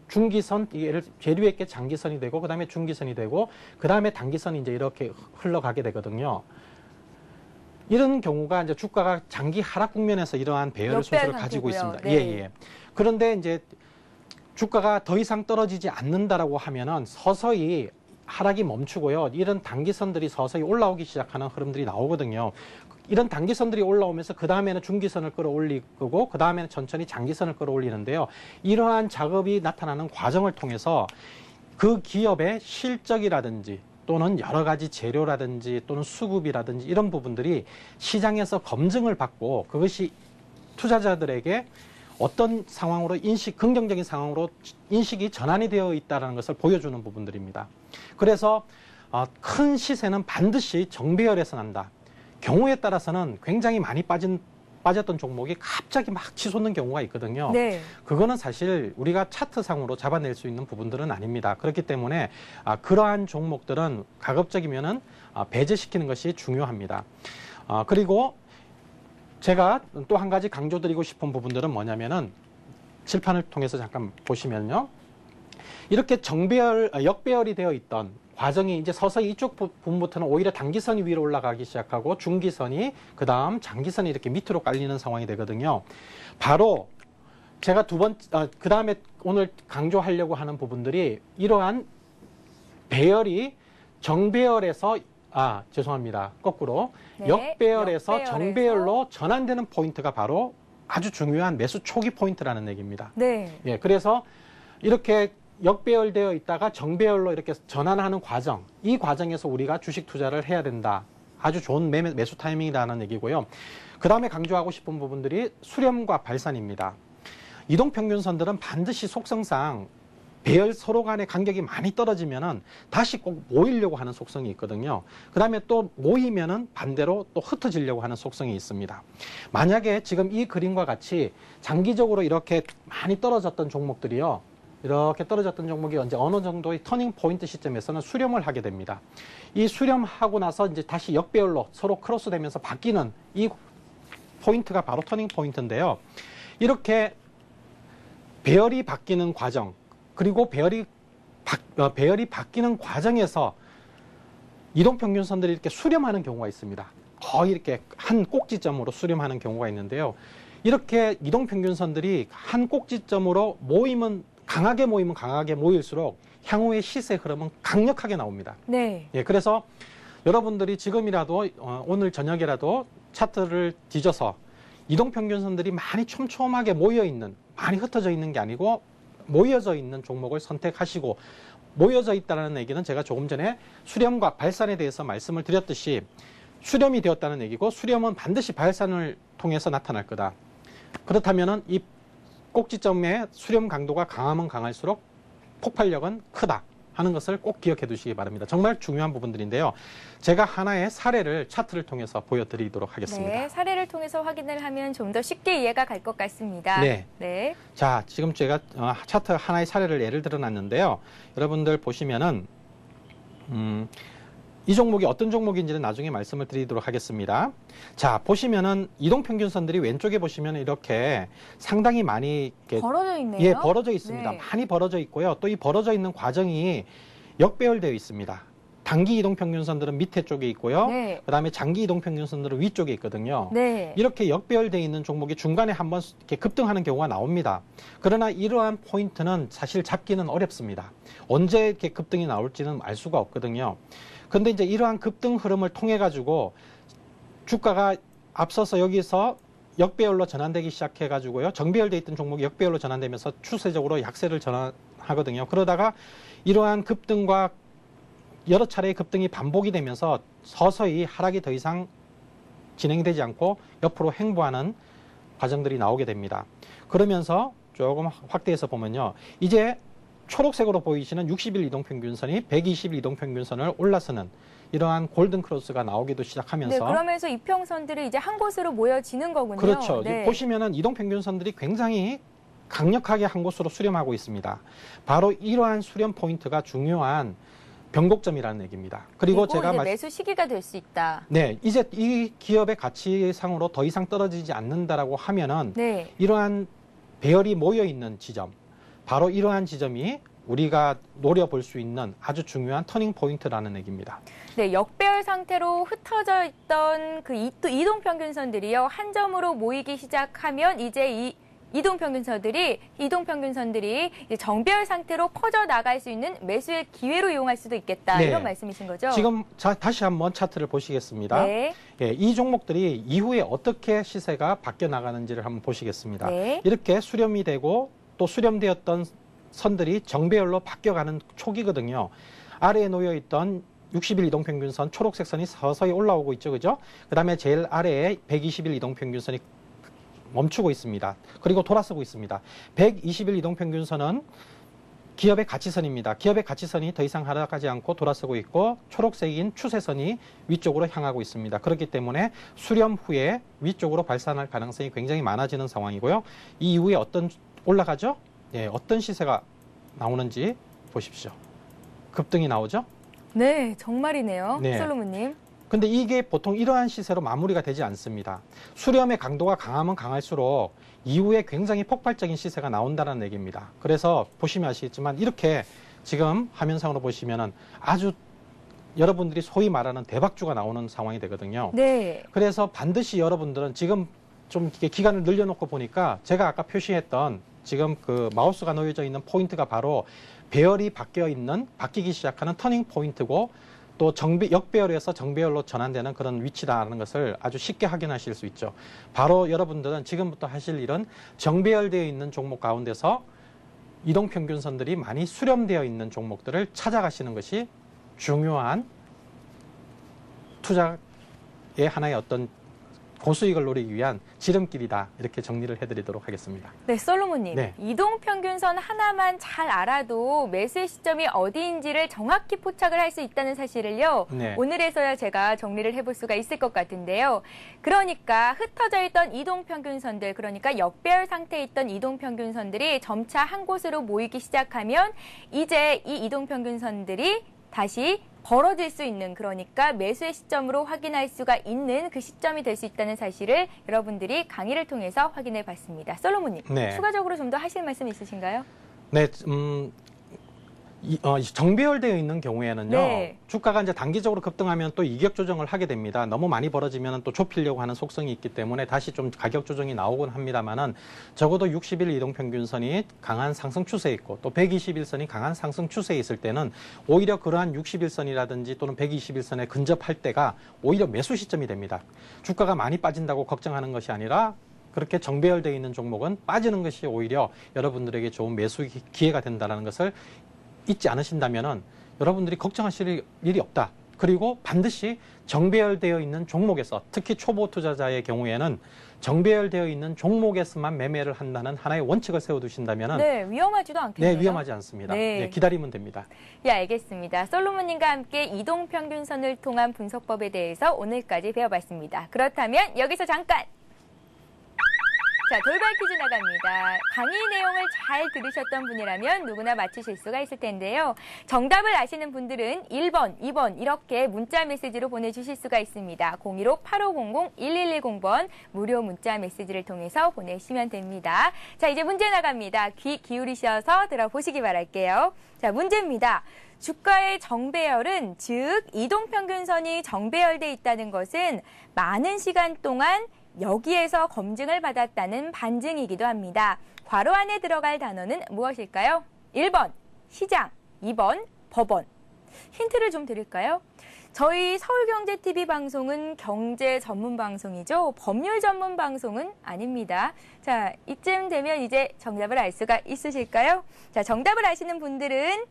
중기선, 제일 위에 게 장기선이 되고 그다음에 중기선이 되고 그다음에 단기선이 이제 이렇게 흘러가게 되거든요. 이런 경우가 이제 주가가 장기 하락 국면에서 이러한 배열 순서를 가지고 있습니다. 네. 예. 그런데 이제 주가가 더 이상 떨어지지 않는다라고 하면은 서서히 하락이 멈추고요. 이런 단기선들이 서서히 올라오기 시작하는 흐름들이 나오거든요. 이런 단기선들이 올라오면서 그 다음에는 중기선을 끌어올리고 그 다음에는 천천히 장기선을 끌어올리는데요. 이러한 작업이 나타나는 과정을 통해서 그 기업의 실적이라든지 또는 여러 가지 재료라든지 또는 수급이라든지 이런 부분들이 시장에서 검증을 받고 그것이 투자자들에게 어떤 상황으로 긍정적인 상황으로 인식이 전환이 되어 있다는 것을 보여주는 부분들입니다. 그래서 큰 시세는 반드시 정배열에서 난다. 경우에 따라서는 굉장히 많이 빠졌던 종목이 갑자기 막 치솟는 경우가 있거든요. 네. 그거는 사실 우리가 차트상으로 잡아낼 수 있는 부분들은 아닙니다. 그렇기 때문에 그러한 종목들은 가급적이면은 배제시키는 것이 중요합니다. 그리고 제가 또 한 가지 강조드리고 싶은 부분들은 뭐냐면은 칠판을 통해서 잠깐 보시면요. 이렇게 역배열이 되어 있던 과정이 이제 서서히 이쪽 부분부터는 오히려 단기선이 위로 올라가기 시작하고 중기선이 그 다음 장기선이 이렇게 밑으로 깔리는 상황이 되거든요. 바로 제가 그 다음에 오늘 강조하려고 하는 부분들이 이러한 배열이 정배열에서 죄송합니다. 거꾸로 네, 역배열에서 역배열에서 정배열로 전환되는 포인트가 바로 아주 중요한 매수 초기 포인트라는 얘기입니다. 네. 예, 그래서 이렇게 역배열되어 있다가 정배열로 이렇게 전환하는 과정, 이 과정에서 우리가 주식 투자를 해야 된다. 아주 좋은 매수 타이밍이라는 얘기고요. 그 다음에 강조하고 싶은 부분들이 수렴과 발산입니다. 이동평균선들은 반드시 속성상 배열 서로 간의 간격이 많이 떨어지면은 다시 꼭 모이려고 하는 속성이 있거든요. 그 다음에 또 모이면은 반대로 또 흩어지려고 하는 속성이 있습니다. 만약에 지금 이 그림과 같이 장기적으로 이렇게 많이 떨어졌던 종목들이요. 이렇게 떨어졌던 종목이 이제 어느 정도의 터닝 포인트 시점에서는 수렴을 하게 됩니다. 이 수렴하고 나서 이제 다시 역배열로 서로 크로스되면서 바뀌는 이 포인트가 바로 터닝 포인트인데요. 이렇게 배열이 바뀌는 과정, 그리고 배열이 바뀌는 과정에서 이동평균선들이 이렇게 수렴하는 경우가 있습니다. 거의 이렇게 한 꼭지점으로 수렴하는 경우가 있는데요. 이렇게 이동평균선들이 한 꼭지점으로 강하게 모일수록 향후의 시세 흐름은 강력하게 나옵니다. 네. 예, 그래서 여러분들이 지금이라도 오늘 저녁이라도 차트를 뒤져서 이동평균선들이 많이 촘촘하게 모여있는, 많이 흩어져 있는 게 아니고 모여져 있는 종목을 선택하시고, 모여져 있다는 얘기는 제가 조금 전에 수렴과 발산에 대해서 말씀을 드렸듯이 수렴이 되었다는 얘기고, 수렴은 반드시 발산을 통해서 나타날 거다. 그렇다면은 이 꼭지점의 수렴 강도가 강하면 강할수록 폭발력은 크다 하는 것을 꼭 기억해 두시기 바랍니다. 정말 중요한 부분들인데요. 제가 하나의 사례를 차트를 통해서 보여드리도록 하겠습니다. 네, 사례를 통해서 확인을 하면 좀 더 쉽게 이해가 갈 것 같습니다. 네. 네. 자, 지금 제가 차트 하나의 사례를 예를 들어 놨는데요. 여러분들 보시면은 이 종목이 어떤 종목인지는 나중에 말씀을 드리도록 하겠습니다. 자, 보시면은 이동평균선들이 왼쪽에 보시면 이렇게 상당히 많이 이렇게 벌어져 있네요. 예, 벌어져 있습니다. 네. 많이 벌어져 있고요. 또 이 벌어져 있는 과정이 역배열되어 있습니다. 단기 이동평균선들은 밑에 쪽에 있고요. 네. 그다음에 장기 이동평균선들은 위쪽에 있거든요. 네. 이렇게 역배열되어 있는 종목이 중간에 한번 이렇게 급등하는 경우가 나옵니다. 그러나 이러한 포인트는 사실 잡기는 어렵습니다. 언제 이렇게 급등이 나올지는 알 수가 없거든요. 근데 이제 이러한 급등 흐름을 통해 가지고 주가가 앞서서 여기서 역배열로 전환되기 시작해 가지고요. 정배열돼 있던 종목이 역배열로 전환되면서 추세적으로 약세를 전환하거든요. 그러다가 이러한 급등과 여러 차례의 급등이 반복이 되면서 서서히 하락이 더 이상 진행되지 않고 옆으로 횡보하는 과정들이 나오게 됩니다. 그러면서 조금 확대해서 보면요. 이제 초록색으로 보이시는 60일 이동평균선이 120일 이동평균선을 올라서는 이러한 골든 크로스가 나오기도 시작하면서, 네, 그러면서 이평선들이 이제 한 곳으로 모여지는 거군요. 그렇죠. 네. 보시면은 이동평균선들이 굉장히 강력하게 한 곳으로 수렴하고 있습니다. 바로 이러한 수렴 포인트가 중요한 변곡점이라는 얘기입니다. 그리고 제가 이제 매수 시기가 될 수 있다. 네, 이제 이 기업의 가치상으로 더 이상 떨어지지 않는다라고 하면은 네. 이러한 배열이 모여 있는 지점, 바로 이러한 지점이 우리가 노려볼 수 있는 아주 중요한 터닝 포인트라는 얘기입니다. 네, 역배열 상태로 흩어져 있던 그 이동평균선들이요, 한 점으로 모이기 시작하면 이제 이 이동평균선들이 이제 정배열 상태로 퍼져 나갈 수 있는 매수의 기회로 이용할 수도 있겠다. 네. 이런 말씀이신 거죠? 지금 다시 한번 차트를 보시겠습니다. 네. 예, 이 종목들이 이후에 어떻게 시세가 바뀌어 나가는지를 한번 보시겠습니다. 네. 이렇게 수렴이 되고 또 수렴되었던 선들이 정배열로 바뀌어가는 초기거든요. 아래에 놓여있던 60일 이동평균선 초록색 선이 서서히 올라오고 있죠. 그죠? 그 다음에 제일 아래에 120일 이동평균선이 멈추고 있습니다. 그리고 돌아서고 있습니다. 120일 이동평균선은 기업의 가치선입니다. 기업의 가치선이 더 이상 하락하지 않고 돌아서고 있고 초록색인 추세선이 위쪽으로 향하고 있습니다. 그렇기 때문에 수렴 후에 위쪽으로 발산할 가능성이 굉장히 많아지는 상황이고요. 이 이후에 어떤 올라가죠? 예, 어떤 시세가 나오는지 보십시오. 급등이 나오죠? 네, 정말이네요. 네. 솔로몬님. 근데 이게 보통 이러한 시세로 마무리가 되지 않습니다. 수렴의 강도가 강하면 강할수록 이후에 굉장히 폭발적인 시세가 나온다는 얘기입니다. 그래서 보시면 아시겠지만 이렇게 지금 화면상으로 보시면은 아주 여러분들이 소위 말하는 대박주가 나오는 상황이 되거든요. 네. 그래서 반드시 여러분들은 지금 좀 이렇게 기간을 늘려놓고 보니까 제가 아까 표시했던 지금 그 마우스가 놓여져 있는 포인트가 바로 배열이 바뀌기 시작하는 터닝 포인트고 또 역배열에서 정배열로 전환되는 그런 위치라는 것을 아주 쉽게 확인하실 수 있죠. 바로 여러분들은 지금부터 하실 일은 정배열되어 있는 종목 가운데서 이동평균선들이 많이 수렴되어 있는 종목들을 찾아가시는 것이 중요한 투자의 하나의 어떤 고수익을 노리기 위한 지름길이다. 이렇게 정리를 해드리도록 하겠습니다. 네, 솔로몬님. 네. 이동평균선 하나만 잘 알아도 매수의 시점이 어디인지를 정확히 포착을 할 수 있다는 사실을요. 네. 오늘에서야 제가 정리를 해볼 수가 있을 것 같은데요. 그러니까 흩어져 있던 이동평균선들, 그러니까 역배열 상태에 있던 이동평균선들이 점차 한 곳으로 모이기 시작하면 이제 이 이동평균선들이 다시 벌어질 수 있는, 그러니까 매수의 시점으로 확인할 수가 있는 그 시점이 될 수 있다는 사실을 여러분들이 강의를 통해서 확인해 봤습니다. 솔로몬님, 네. 추가적으로 좀 더 하실 말씀 있으신가요? 네, 정배열되어 있는 경우에는요, 네. 주가가 이제 단기적으로 급등하면 또 이격 조정을 하게 됩니다. 너무 많이 벌어지면 또 좁히려고 하는 속성이 있기 때문에 다시 좀 가격 조정이 나오곤 합니다만은 적어도 60일 이동평균선이 강한 상승 추세에 있고 또 121선이 강한 상승 추세에 있을 때는 오히려 그러한 61선이라든지 또는 121선에 근접할 때가 오히려 매수 시점이 됩니다. 주가가 많이 빠진다고 걱정하는 것이 아니라 그렇게 정배열되어 있는 종목은 빠지는 것이 오히려 여러분들에게 좋은 매수 기회가 된다는 것을 잊지 않으신다면은 여러분들이 걱정하실 일이 없다. 그리고 반드시 정배열되어 있는 종목에서, 특히 초보 투자자의 경우에는 정배열되어 있는 종목에서만 매매를 한다는 하나의 원칙을 세워두신다면은 네, 위험하지도 않겠네요. 네, 위험하지 않습니다. 네. 네, 기다리면 됩니다. 예, 알겠습니다. 솔로몬님과 함께 이동평균선을 통한 분석법에 대해서 오늘까지 배워봤습니다. 그렇다면 여기서 잠깐! 자, 돌발 퀴즈 나갑니다. 강의 내용을 잘 들으셨던 분이라면 누구나 맞추실 수가 있을 텐데요. 정답을 아시는 분들은 1번, 2번 이렇게 문자 메시지로 보내주실 수가 있습니다. 015-8500-1110번 무료 문자 메시지를 통해서 보내시면 됩니다. 자, 이제 문제 나갑니다. 귀 기울이셔서 들어보시기 바랄게요. 자, 문제입니다. 주가의 정배열은, 즉 이동평균선이 정배열돼 있다는 것은 많은 시간 동안 여기에서 검증을 받았다는 반증이기도 합니다. 괄호 안에 들어갈 단어는 무엇일까요? 1번 시장, 2번 법원. 힌트를 좀 드릴까요? 저희 서울경제TV 방송은 경제 전문 방송이죠. 법률 전문 방송은 아닙니다. 자, 이쯤 되면 이제 정답을 알 수가 있으실까요? 자, 정답을 아시는 분들은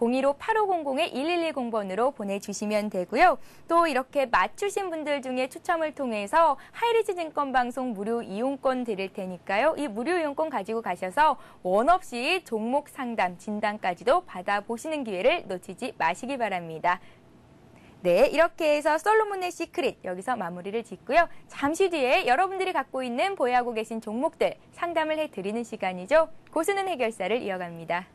015-8500-1110번으로 보내주시면 되고요. 또 이렇게 맞추신 분들 중에 추첨을 통해서 하이리치 증권방송 무료 이용권 드릴 테니까요. 이 무료 이용권 가지고 가셔서 원 없이 종목 상담, 진단까지도 받아보시는 기회를 놓치지 마시기 바랍니다. 네, 이렇게 해서 솔로몬의 시크릿 여기서 마무리를 짓고요. 잠시 뒤에 여러분들이 갖고 있는 보유하고 계신 종목들 상담을 해드리는 시간이죠. 고수는 해결사를 이어갑니다.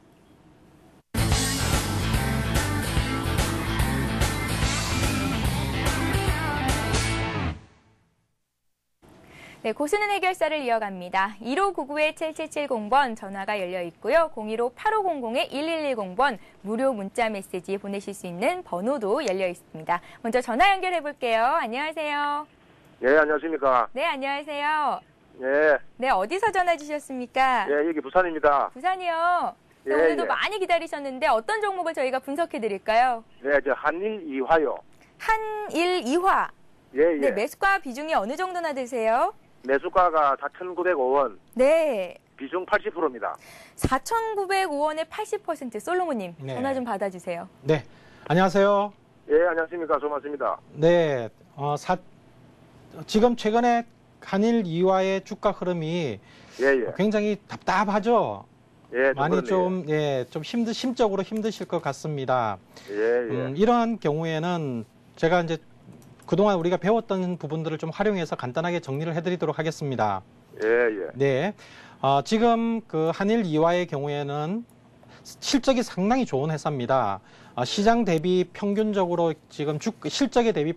네, 고수는 해결사를 이어갑니다. 1599-7770번 전화가 열려 있고요. 015-8500-1110번 무료 문자 메시지 보내실 수 있는 번호도 열려 있습니다. 먼저 전화 연결해 볼게요. 안녕하세요. 예, 안녕하십니까. 네, 안녕하세요. 예. 네, 어디서 전화 주셨습니까? 예, 여기 부산입니다. 부산이요. 네, 예, 오늘도 예. 많이 기다리셨는데 어떤 종목을 저희가 분석해 드릴까요? 네, 저 한일 이화요. 한일 이화. 예, 예. 네, 매수가 비중이 어느 정도나 되세요? 매수가가 4,905원. 네. 비중 80%입니다. 4,905원에 80% 솔로몬님 네. 전화 좀 받아주세요. 네, 안녕하세요. 예, 안녕하십니까. 조마스입니다. 네, 지금 최근에 한일 이화의 주가 흐름이 예, 예. 굉장히 답답하죠. 예, 많이 그렇네요. 좀 심적으로 힘드실 것 같습니다. 예, 예. 이러한 경우에는 제가 이제 그동안 우리가 배웠던 부분들을 좀 활용해서 간단하게 정리를 해드리도록 하겠습니다. 예, 예. 네, 지금 그 한일 이화의 경우에는 실적이 상당히 좋은 회사입니다. 시장 대비 평균적으로 지금 실적에 대비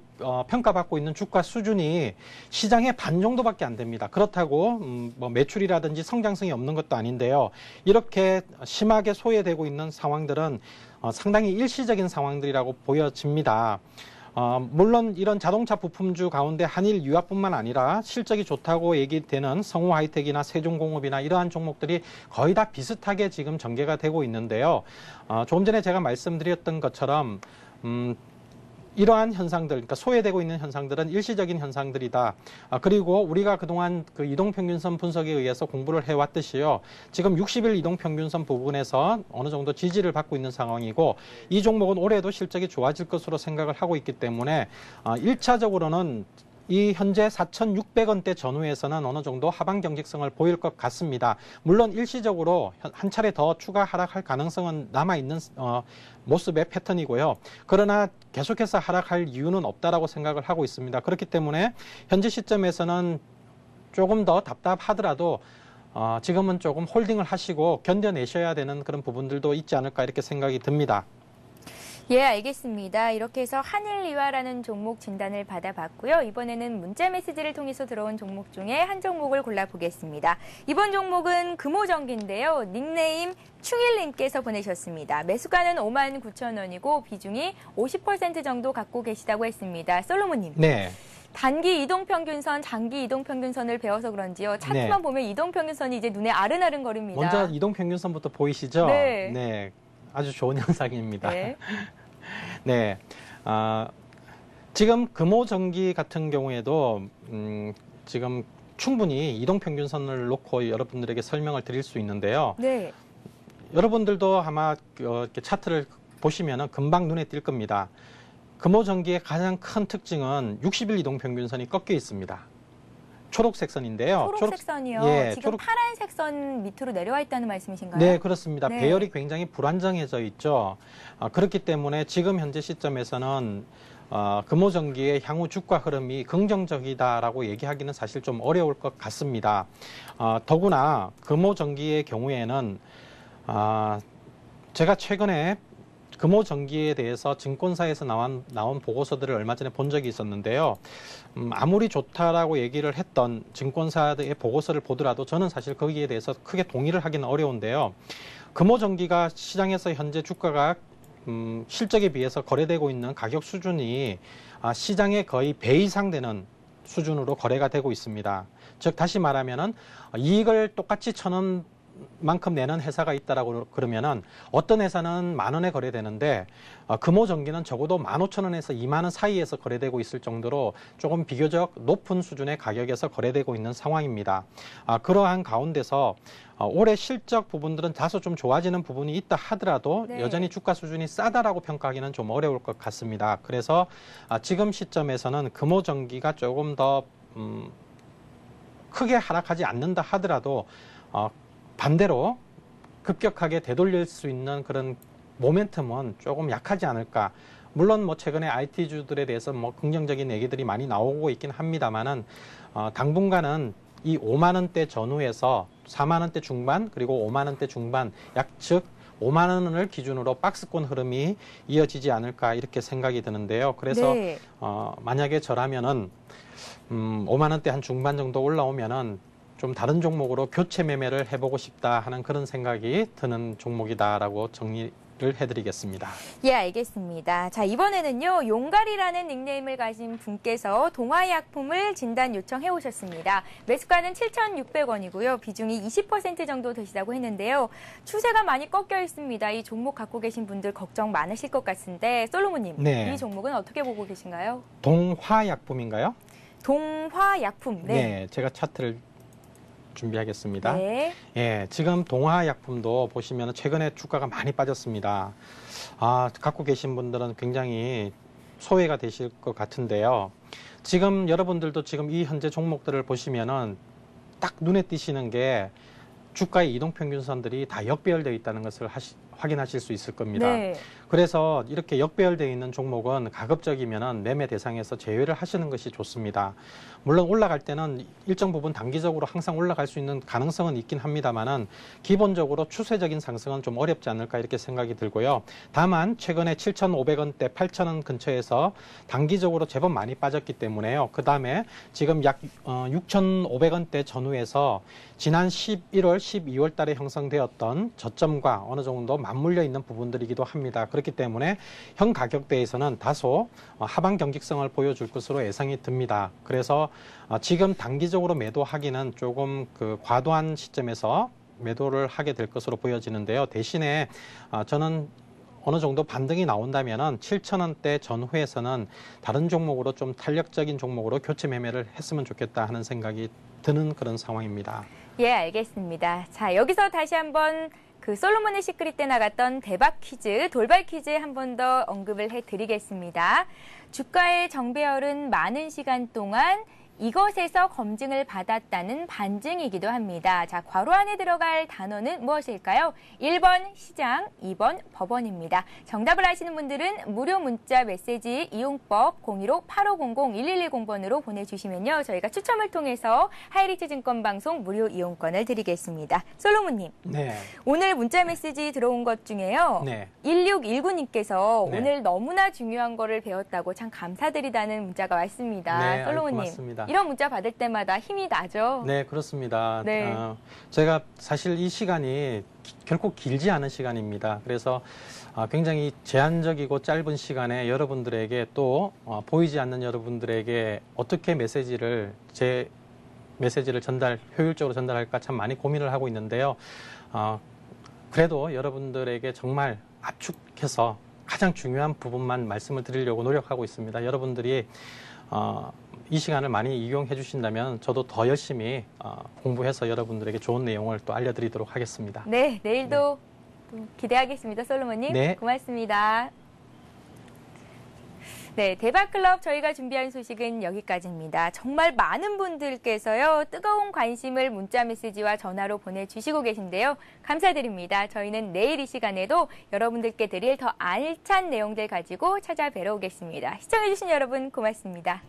평가받고 있는 주가 수준이 시장의 반 정도밖에 안 됩니다. 그렇다고 뭐 매출이라든지 성장성이 없는 것도 아닌데요. 이렇게 심하게 소외되고 있는 상황들은 상당히 일시적인 상황들이라고 보여집니다. 물론 이런 자동차 부품주 가운데 한일 유화뿐만 아니라 실적이 좋다고 얘기되는 성우 하이텍이나 세종공업이나 이러한 종목들이 거의 다 비슷하게 지금 전개가 되고 있는데요. 조금 전에 제가 말씀드렸던 것처럼 이러한 현상들, 그러니까 소외되고 있는 현상들은 일시적인 현상들이다. 그리고 우리가 그동안 그 이동평균선 분석에 의해서 공부를 해왔듯이요. 지금 60일 이동평균선 부분에서 어느 정도 지지를 받고 있는 상황이고 이 종목은 올해도 실적이 좋아질 것으로 생각을 하고 있기 때문에 1차적으로는 이 현재 4,600원대 전후에서는 어느 정도 하방 경직성을 보일 것 같습니다. 물론 일시적으로 한 차례 더 추가 하락할 가능성은 남아있는 모습의 패턴이고요. 그러나 계속해서 하락할 이유는 없다라고 생각을 하고 있습니다. 그렇기 때문에 현재 시점에서는 조금 더 답답하더라도 지금은 조금 홀딩을 하시고 견뎌내셔야 되는 그런 부분들도 있지 않을까 이렇게 생각이 듭니다. 예, 알겠습니다. 이렇게 해서 한일이화라는 종목 진단을 받아봤고요. 이번에는 문자 메시지를 통해서 들어온 종목 중에 한 종목을 골라보겠습니다. 이번 종목은 금호전기인데요. 닉네임 충일님께서 보내셨습니다. 매수가는 59,000원이고 비중이 50% 정도 갖고 계시다고 했습니다. 솔로몬님. 네. 단기 이동평균선, 장기 이동평균선을 배워서 그런지요. 차트만 보면 이동평균선이 이제 눈에 아른아른거립니다. 먼저 이동평균선부터 보이시죠? 네. 네. 아주 좋은 현상입니다. 네. 네. 지금 금호전기 같은 경우에도 지금 충분히 이동평균선을 놓고 여러분들에게 설명을 드릴 수 있는데요. 네. 여러분들도 아마 이렇게 차트를 보시면 금방 눈에 띌 겁니다. 금호전기의 가장 큰 특징은 60일 이동평균선이 꺾여 있습니다. 초록색 선인데요. 초록색 선이요? 예, 지금 파란색 선 밑으로 내려와 있다는 말씀이신가요? 네, 그렇습니다. 네. 배열이 굉장히 불안정해져 있죠. 그렇기 때문에 지금 현재 시점에서는 금호전기의 향후 주가 흐름이 긍정적이다라고 얘기하기는 사실 좀 어려울 것 같습니다. 더구나 금호전기의 경우에는 제가 최근에 금호전기에 대해서 증권사에서 나온 보고서들을 얼마 전에 본 적이 있었는데요. 아무리 좋다라고 얘기를 했던 증권사의 보고서를 보더라도 저는 사실 거기에 대해서 크게 동의를 하기는 어려운데요. 금호전기가 시장에서 현재 주가가 실적에 비해서 거래되고 있는 가격 수준이 시장의 거의 배 이상 되는 수준으로 거래가 되고 있습니다. 즉 다시 말하면은 이익을 똑같이 1,000원 만큼 내는 회사가 있다라고 그러면은 어떤 회사는 10,000원에 거래되는데 금호전기는 적어도 15,000원에서 20,000원 사이에서 거래되고 있을 정도로 조금 비교적 높은 수준의 가격에서 거래되고 있는 상황입니다. 그러한 가운데서 올해 실적 부분들은 다소 좀 좋아지는 부분이 있다 하더라도 네. 여전히 주가 수준이 싸다라고 평가하기는 좀 어려울 것 같습니다. 그래서 지금 시점에서는 금호전기가 조금 더 크게 하락하지 않는다 하더라도 반대로 급격하게 되돌릴 수 있는 그런 모멘텀은 조금 약하지 않을까. 물론 뭐 최근에 IT주들에 대해서 뭐 긍정적인 얘기들이 많이 나오고 있긴 합니다만은 당분간은 이 5만 원대 전후에서 4만 원대 중반 그리고 5만 원대 중반 즉 5만 원을 기준으로 박스권 흐름이 이어지지 않을까 이렇게 생각이 드는데요. 그래서 네. 만약에 저라면은 5만 원대 한 중반 정도 올라오면은 좀 다른 종목으로 교체 매매를 해보고 싶다 하는 그런 생각이 드는 종목이다라고 정리를 해드리겠습니다. 예, 알겠습니다. 자, 이번에는요, 용갈이라는 닉네임을 가진 분께서 동화약품을 진단 요청해 오셨습니다. 매수가는 7,600원이고요. 비중이 20% 정도 되시다고 했는데요. 추세가 많이 꺾여 있습니다. 이 종목 갖고 계신 분들 걱정 많으실 것 같은데, 솔로몬님, 네. 이 종목은 어떻게 보고 계신가요? 동화약품인가요? 동화약품, 네. 제가 차트를 준비하겠습니다. 네. 예, 지금 동화약품도 보시면 최근에 주가가 많이 빠졌습니다. 갖고 계신 분들은 굉장히 소외가 되실 것 같은데요. 지금 여러분들도 지금 이 현재 종목들을 보시면은 딱 눈에 띄시는 게 주가의 이동평균선들이 다 역배열되어 있다는 것을 확인하실 수 있을 겁니다. 네. 그래서 이렇게 역배열되어 있는 종목은 가급적이면 매매 대상에서 제외를 하시는 것이 좋습니다. 물론 올라갈 때는 일정 부분 단기적으로 항상 올라갈 수 있는 가능성은 있긴 합니다만은 기본적으로 추세적인 상승은 좀 어렵지 않을까 이렇게 생각이 들고요. 다만 최근에 7,500원대, 8,000원 근처에서 단기적으로 제법 많이 빠졌기 때문에요. 그 다음에 지금 약 6,500원대 전후에서 지난 11월, 12월 달에 형성되었던 저점과 어느 정도 맞물려 있는 부분들이기도 합니다. 그렇기 때문에 현 가격대에서는 다소 하방 경직성을 보여줄 것으로 예상이 듭니다. 그래서 지금 단기적으로 매도하기는 조금 과도한 시점에서 매도를 하게 될 것으로 보여지는데요. 대신에 저는 어느 정도 반등이 나온다면은 7,000원대 전후에서는 다른 종목으로 좀 탄력적인 종목으로 교체 매매를 했으면 좋겠다 하는 생각이 드는 그런 상황입니다. 예, 알겠습니다. 자, 여기서 다시 한번 솔로몬의 시크릿 때 나갔던 대박 퀴즈, 돌발 퀴즈 한 번 더 언급을 해드리겠습니다. 주가의 정배열은 많은 시간 동안 이것에서 검증을 받았다는 반증이기도 합니다. 자, 괄호 안에 들어갈 단어는 무엇일까요? 1번 시장, 2번 법원입니다. 정답을 아시는 분들은 무료 문자 메시지 이용법 015-8500-1110번으로 보내주시면요. 저희가 추첨을 통해서 하이리츠 증권방송 무료 이용권을 드리겠습니다. 솔로몬님. 네. 오늘 문자 메시지 들어온 것 중에요. 네. 1619님께서 네. 오늘 너무나 중요한 거를 배웠다고 참 감사드리다는 문자가 왔습니다. 네, 솔로몬님. 고맙습니다. 이런 문자 받을 때마다 힘이 나죠? 네, 그렇습니다. 네. 제가 사실 이 시간이 결코 길지 않은 시간입니다. 그래서 굉장히 제한적이고 짧은 시간에 여러분들에게 또 보이지 않는 여러분들에게 어떻게 제 메시지를 효율적으로 전달할까 참 많이 고민을 하고 있는데요. 그래도 여러분들에게 정말 압축해서 가장 중요한 부분만 말씀을 드리려고 노력하고 있습니다. 여러분들이 이 시간을 많이 이용해 주신다면 저도 더 열심히 공부해서 여러분들에게 좋은 내용을 또 알려드리도록 하겠습니다. 네, 내일도 기대하겠습니다. 솔로몬님. 네. 고맙습니다. 네, 대박클럽 저희가 준비한 소식은 여기까지입니다. 정말 많은 분들께서요, 뜨거운 관심을 문자 메시지와 전화로 보내주시고 계신데요. 감사드립니다. 저희는 내일 이 시간에도 여러분들께 드릴 더 알찬 내용들 가지고 찾아뵈러 오겠습니다. 시청해주신 여러분 고맙습니다.